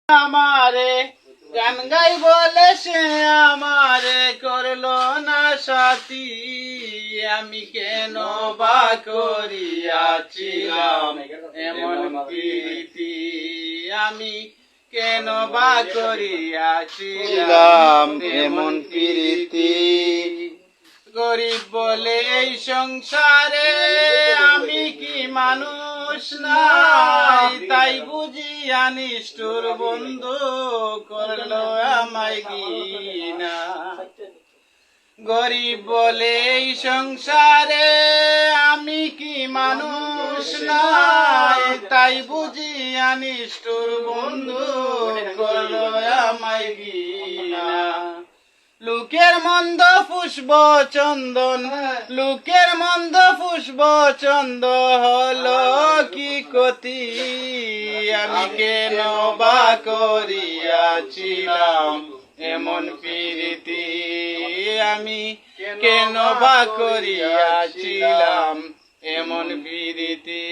আমারে গান গাই বলে সে আমারে করলো না সাথী, আমি কেন বা করিয়াছিলাম এমন প্রীতি, আমি কেন বা করিয়াছিলাম এমন প্রীতি। গরিব বলে এই সংসারে আমি কি মানুষ নাই, তাই বুঝিয়া নিষ্ঠুর বন্ধু করলো আমায় ঘৃণা। গরিব বলে এই সংসারে আমি কি মানুষ নাই, তাই বুঝিয়া নিষ্ঠুর বন্ধু করলো আমায় ঘৃণা। লোকের মন্দ পুষ্প চন্দন, লোকের মন্দ পুষ্প চন্দ হলো কি ক্ষতি, আমি কেন বা করিয়াছিলাম এমন প্রীতি, আমি কেন বা করিয়াছিলাম এমন প্রীতি।